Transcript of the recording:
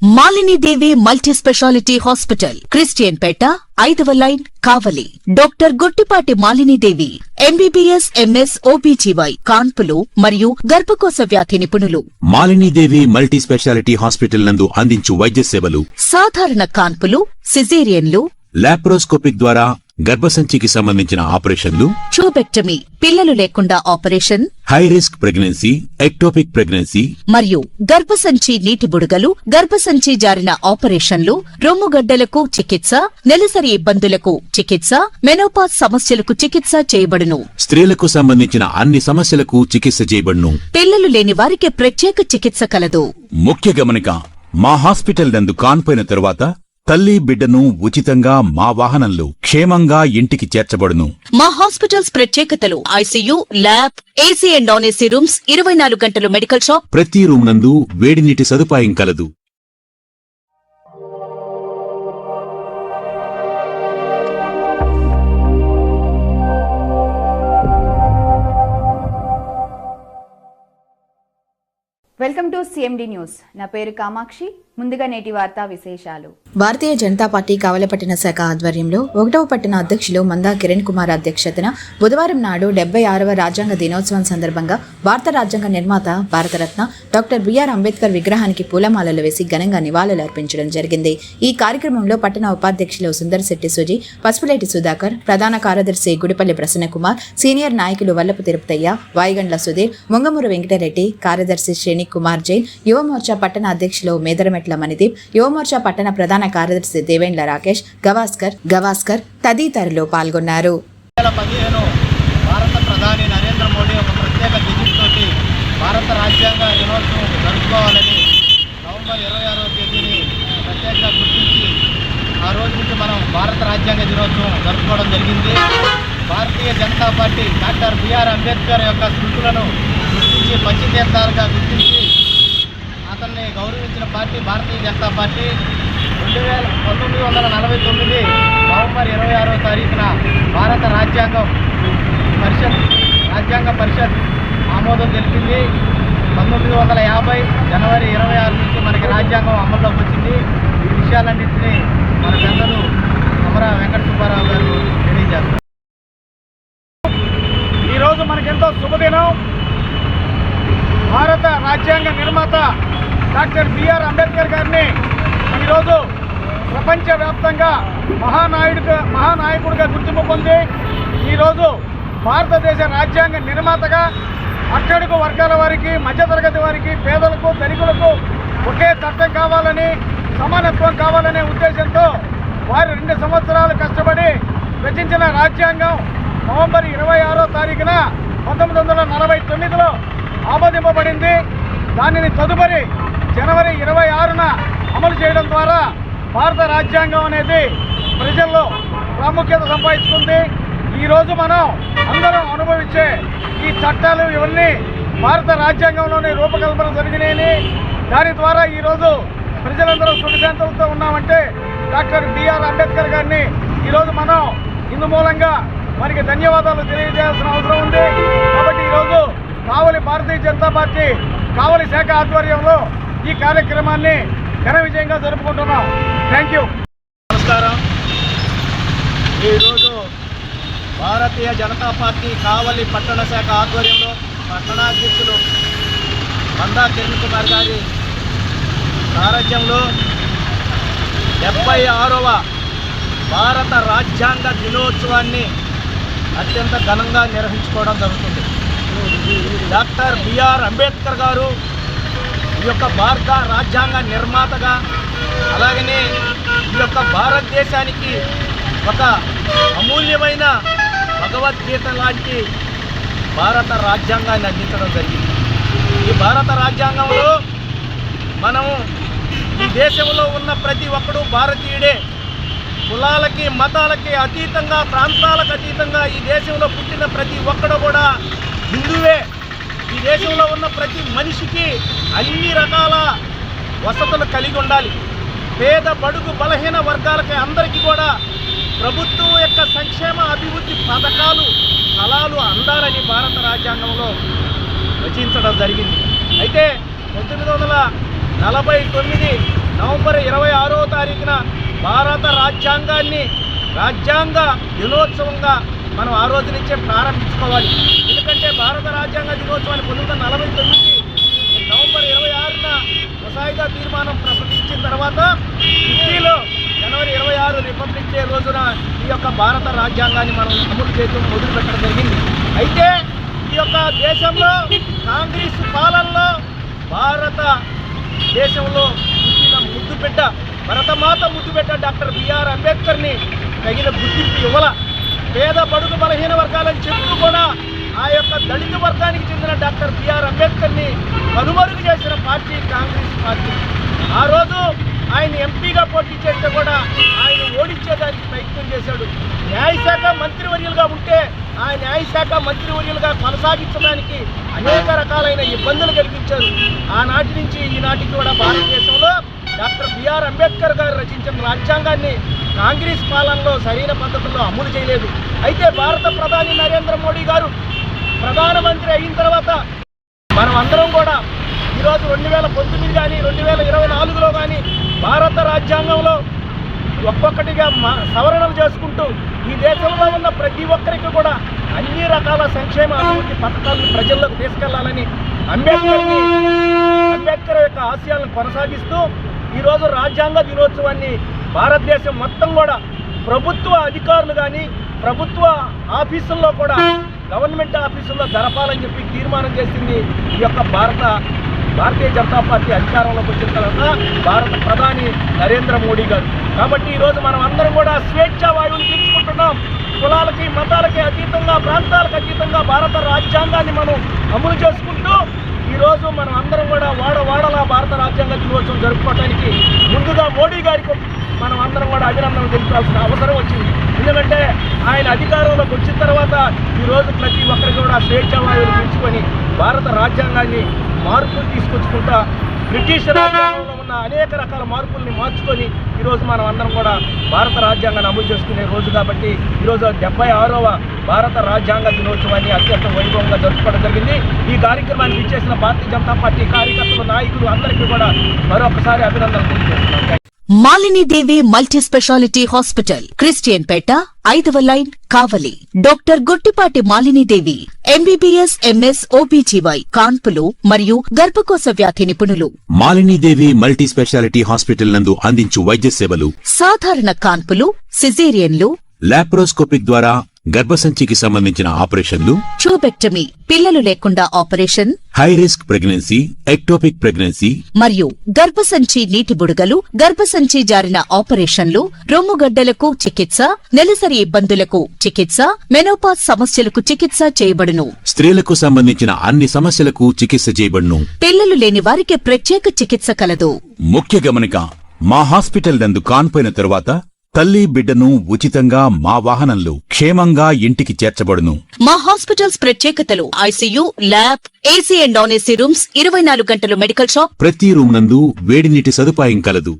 Malini Devi multi speciality hospital, Christian Peta, 5వ line, Kavali. Doctor Guttipati Malinidevi, MBBS, MS, OBGY, కాన్పులు మరియు గర్భకోశ వ్యాధి నిపుణులు. మాలినీదేవి మల్టీ స్పెషాలిటీ హాస్పిటల్ నందు అందించు వైద్య సేవలు: సాధారణ కాన్పులు, సిజేరియన్లు, లాప్రోస్కోపిక్ ద్వారా గర్భసంచికి సంబంధించిన ఆపరేషన్లు, ట్యూబెక్టమీ, పిల్లలు లేకుండా operation, high risk pregnancy, ectopic pregnancy మరియు గర్భసంచి నీటి బుడగలు, గర్భసంచి జారిన ఆపరేషన్లు, రొమ్ముగడ్డలకు చికిత్స, నెలసరి ఇబ్బందులకు చికిత్స, మెనోపాజ్ సమస్యలకు చికిత్స చేయబడును. స్త్రీలకు సంబంధించిన అన్ని సమస్యలకు చికిత్స చేయబడును. పిల్లలు లేని వారికి ప్రత్యేక చికిత్స కలదు. ముఖ్య గమనిక: మా హాస్పిటల్ నందు కాన్పోయిన తరువాత తల్లి బిడ్డను ఉచితంగా మా వాహనంలో క్షేమంగా ఇంటికి చేర్చబడును. మా హాస్పిటల్స్ ప్రత్యేకతలు: ICU, lab, AC and non AC rooms, 24 గంటలు మెడికల్ షాప్, ప్రతి రూమ్ నందు వేడి నీటి సదుపాయం కలదు. Welcome to CMD news. నా పేరు కామాక్షి. ముందుగా నేటి వార్తా విశేషాలు. భారతీయ జనతా పార్టీ కావలపట్టిన శాఖ ఆధ్వర్యంలో 1వ పట్టణ అధ్యక్షులు మందా కిరణ్ కుమార్ అధ్యక్షతన బుధవారం నాడు 76వ రాజ్యాంగ దినోత్సవం సందర్భంగా భారత రాజ్యాంగ నిర్మాత, భారతరత్న డాక్టర్ బిఆర్ అంబేద్కర్ విగ్రహానికి పూలమాలలు వేసి ఘనంగా నివాళులు అర్పించడం జరిగింది. ఈ కార్యక్రమంలో పట్టణ ఉపాధ్యక్షులు సుందర్శెట్టి సుజి, పసుపులేటి సుధాకర్, ప్రధాన కార్యదర్శి గుడిపల్లి ప్రసన్నకుమార్, సీనియర్ నాయకులు వల్లపు తిరుపతయ్య, వాయిగండ్ల సుధీర్, ముంగమూరు వెంకటరెడ్డి, కార్యదర్శి శ్రేణి కుమార్ జైన్, యువమోర్చా పట్టణ అధ్యక్షులు మేదరమెట్ల మణిదీప్, యువమోర్చా పట్టణ ప్రధాన కార్యదర్శి దేవేంద్ర రాకేష్, గవాస్కర్ తదితరులు పాల్గొన్నారు. భారత ప్రధాని నరేంద్ర మోడీ ఒక ప్రత్యేక గెజిట్ తోటి భారత రాజ్యాంగ దినోత్సవం జరుపుకోవాలని నవంబర్ 26వ తేదీని ప్రత్యేకంగా గుర్తించి ఆ రోజు నుంచి మనం భారత రాజ్యాంగ దినోత్సవం జరుపుకోవడం జరిగింది. భారతీయ జనతా పార్టీ డాక్టర్ బిఆర్ అంబేద్కర్ యొక్క స్మృతులను గుర్తించి పంచతీర్థాలుగా గుర్తించి అతన్ని గౌరవించిన పార్టీ భారతీయ జనతా పార్టీ. 1949 నవంబర్ 26వ తారీఖున భారత రాజ్యాంగ పరిషత్ ఆమోదం తెలిపింది. 1950 జనవరి 26 నుంచి మనకి రాజ్యాంగం అమల్లోకి వచ్చింది. ఈ విషయాలన్నింటినీ మన పెద్దలు అమరా వెంకట సుబ్బారావు గారు తెలియజేస్తారు. ఈరోజు మనకెంతో శుభదినం. భారత రాజ్యాంగ నిర్మాత డాక్టర్ బిఆర్ అంబేద్కర్ గారిని ఈరోజు ప్రపంచవ్యాప్తంగా మహానాయకుడిగా గుర్తింపు పొంది ఈరోజు భారతదేశ రాజ్యాంగ నిర్మాతగా అట్టడుగు వర్గాల వారికి, మధ్యతరగతి వారికి, పేదలకు, ధనికులకు ఒకే చట్టం కావాలని, సమానత్వం కావాలనే ఉద్దేశంతో వారు 2 సంవత్సరాలు కష్టపడి రచించిన రాజ్యాంగం నవంబర్ 26వ తారీఖున 1949లో ఆమోదింపబడింది. దానిని తదుపరి జనవరి 26న అమలు చేయడం ద్వారా భారత రాజ్యాంగం అనేది ప్రజల్లో ప్రాముఖ్యత సంపాదించుకుంది. ఈరోజు మనం అందరం అనుభవించే ఈ చట్టాలు ఇవన్నీ భారత రాజ్యాంగంలోనే రూపకల్పన జరిగినాయని, దాని ద్వారా ఈరోజు ప్రజలందరూ సుఖశాంతులతో ఉన్నామంటే డాక్టర్ బిఆర్ అంబేద్కర్ గారిని ఈరోజు మనం ఇందు మూలంగా వారికి ధన్యవాదాలు తెలియజేయాల్సిన అవసరం ఉంది. కాబట్టి ఈరోజు కావలి భారతీయ జనతా పార్టీ కావలి శాఖ ఆధ్వర్యంలో ఈ కార్యక్రమాన్ని ఘన విజయంగా జరుపుకుంటున్నాం. Thank you. నమస్కారం. ఈరోజు భారతీయ జనతా పార్టీ కావలి పట్టణ శాఖ ఆధ్వర్యంలో పట్టణాధ్యక్షులు మందా కిరణ్ కుమార్ గారి సారథ్యంలో 76వ భారత రాజ్యాంగ దినోత్సవాన్ని అత్యంత ఘనంగా నిర్వహించుకోవడం జరుగుతుంది. డాక్టర్ బిఆర్ అంబేద్కర్ గారు ఈ యొక్క భారత రాజ్యాంగ నిర్మాతగా, అలాగనే ఈ యొక్క భారతదేశానికి ఒక అమూల్యమైన భగవద్గీత లాంటి భారత రాజ్యాంగాన్ని అందించడం జరిగింది. ఈ భారత రాజ్యాంగంలో మనము ఈ దేశంలో ఉన్న ప్రతి ఒక్కడు భారతీయుడే. కులాలకి, మతాలకి అతీతంగా, ప్రాంతాలకు అతీతంగా ఈ దేశంలో పుట్టిన ప్రతి ఒక్కడు కూడా హిందువే. ఈ దేశంలో ఉన్న ప్రతి మనిషికి అన్ని రకాల వసతులు కలిగి ఉండాలి. పేద, బడుగు, బలహీన వర్గాలకి అందరికీ కూడా ప్రభుత్వం యొక్క సంక్షేమ అభివృద్ధి పథకాలు, ఫలాలు అందాలని భారత రాజ్యాంగంలో రచించడం జరిగింది. అయితే 1949 నవంబర్ నవంబర్ 26వ తారీఖున భారత రాజ్యాంగ దినోత్సవంగా మనం ఆ రోజు నుంచే ప్రారంభించుకోవాలి. ఎందుకంటే భారత రాజ్యాంగ దినోత్సవాన్ని 1949 నవంబర్ 26న ముసాయిదా తీర్మానం ప్రకటించిన తర్వాత ఢిల్లీలో జనవరి 26 రిపబ్లిక్ డే రోజున ఈ యొక్క భారత రాజ్యాంగాన్ని మనం అమలు చేయడం మొదలుపెట్టడం జరిగింది. అయితే ఈ యొక్క దేశంలో కాంగ్రెస్ పాలనలో భారత దేశంలో పుట్టిన ముద్దుబిడ్డ భరతమాత ముద్దుబిడ్డ డాక్టర్ బిఆర్ అంబేద్కర్ని తగిన గుర్తింపు ఇవ్వాల. పేద బడుగు బలహీన వర్గాలని చెప్తూ కూడా ఆ యొక్క దళిత వర్గానికి చెందిన డాక్టర్ బిఆర్ అంబేద్కర్ని కనుమరుగు చేసిన పార్టీ కాంగ్రెస్ పార్టీ. ఆ రోజు ఆయన ఎంపీగా పోటీ చేస్తే కూడా ఆయన ఓడించేదానికి ప్రయత్నం చేశాడు. న్యాయశాఖ మంత్రివర్యులుగా ఉంటే ఆ న్యాయశాఖ మంత్రివర్యులుగా కొనసాగించడానికి అనేక రకాలైన ఇబ్బందులు కలిగించారు. ఆనాటి నుంచి ఈనాటికి కూడా భారతదేశంలో డాక్టర్ బిఆర్ అంబేద్కర్ గారు రచించిన రాజ్యాంగాన్ని కాంగ్రెస్ పాలనలో సరైన పద్ధతిలో అమలు చేయలేదు. అయితే భారత ప్రధాని నరేంద్ర మోడీ గారు ప్రధానమంత్రి అయిన తర్వాత మనం అందరం కూడా ఈరోజు 2019 కానీ 2024లో కానీ భారత రాజ్యాంగంలో ఒక్కొక్కటిగా సవరణలు చేసుకుంటూ ఈ దేశంలో ఉన్న ప్రతి ఒక్కరికి కూడా అన్ని రకాల సంక్షేమ అభివృద్ధి పథకాలను ప్రజల్లోకి తీసుకెళ్లాలని అంబేద్కర్ యొక్క ఆశయాలను కొనసాగిస్తూ ఈరోజు రాజ్యాంగ దినోత్సవాన్ని భారతదేశం మొత్తం కూడా ప్రభుత్వ అధికారులు కానీ ప్రభుత్వ ఆఫీసుల్లో కూడా గవర్నమెంట్ ఆఫీసుల్లో జరపాలని చెప్పి తీర్మానం చేసింది ఈ యొక్క భారతీయ జనతా పార్టీ అధికారంలోకి వచ్చిన తర్వాత భారత ప్రధాని నరేంద్ర మోడీ గారు. కాబట్టి ఈరోజు మనం అందరం కూడా స్వేచ్ఛా వాయువుని పీల్చుకుంటున్నాం. కులాలకి మతాలకి అతీతంగా ప్రాంతాలకు అతీతంగా భారత రాజ్యాంగాన్ని మనం అమలు చేసుకుంటూ ఈరోజు మనం అందరం కూడా వాడలా భారత రాజ్యాంగ దినోత్సవం జరుపుకోవడానికి ముందుగా మోడీ గారికి మనం అందరం కూడా అభినందనలు తెలుపాల్సిన అవసరం వచ్చింది. ఎందుకంటే ఆయన అధికారంలోకి వచ్చిన తర్వాత ఈరోజు ప్రతి ఒక్కరికి కూడా స్వేచ్ఛా వాయువులు పీల్చుకొని భారత రాజ్యాంగాన్ని మార్పులు తీసుకొచ్చుకుంటా బ్రిటిష్ రాజ్యాంగంలో ఉన్న అనేక రకాల మార్పుల్ని మార్చుకొని ఈరోజు మనం అందరం కూడా భారత రాజ్యాంగాన్ని అమలు చేసుకునే రోజు. కాబట్టి ఈరోజు 76వ భారత రాజ్యాంగ దినోత్సవాన్ని అత్యంత వైభవంగా జరుపుకోవడం జరిగింది. ఈ కార్యక్రమానికి ఇచ్చేసిన భారతీయ జనతా పార్టీ కార్యకర్తలు నాయకులు అందరికీ కూడా మరొకసారి అభినందనలు తెలియజేస్తున్నాం. Malinidevi multi speciality hospital, Christian Peta, 5వ line, Kavali. Doctor Guttipati Malinidevi MBBS MS OBGY కాన్పులు మరియు గర్భకోశ వ్యాధి నిపుణులు. మాలినీదేవి మల్టీ స్పెషాలిటీ హాస్పిటల్ నందు అందించు వైద్య సేవలు: సాధారణ కాన్పులు, సిజేరియన్లు, లాప్రోస్కోపిక్ ద్వారా గర్భసంచికి సంబంధించిన ఆపరేషన్లు, ట్యూబెక్టమీ, పిల్లలు లేకుండా operation, high risk pregnancy, ectopic pregnancy మరియు గర్భసంచి నీటి బుడగలు, గర్భసంచి జారిన ఆపరేషన్లు, రొమ్ముగడ్డలకు చికిత్స, నెలసరి ఇబ్బందులకు చికిత్స, మెనోపాజ్ సమస్యలకు చికిత్స చేయబడును. స్త్రీలకు సంబంధించిన అన్ని సమస్యలకు చికిత్స చేయబడును. పిల్లలు లేని వారికి ప్రత్యేక చికిత్స కలదు. ముఖ్య గమనిక: మా హాస్పిటల్ నందు కాన్పోయిన తరువాత తల్లి బిడ్డను ఉచితంగా మా వాహనంలో క్షేమంగా ఇంటికి చేర్చబడును. మా హాస్పిటల్స్ ప్రత్యేకతలు: ICU, lab, AC and non AC rooms, 24 గంటలు మెడికల్ షాప్, ప్రతి రూమ్ నందు వేడి నీటి సదుపాయం కలదు.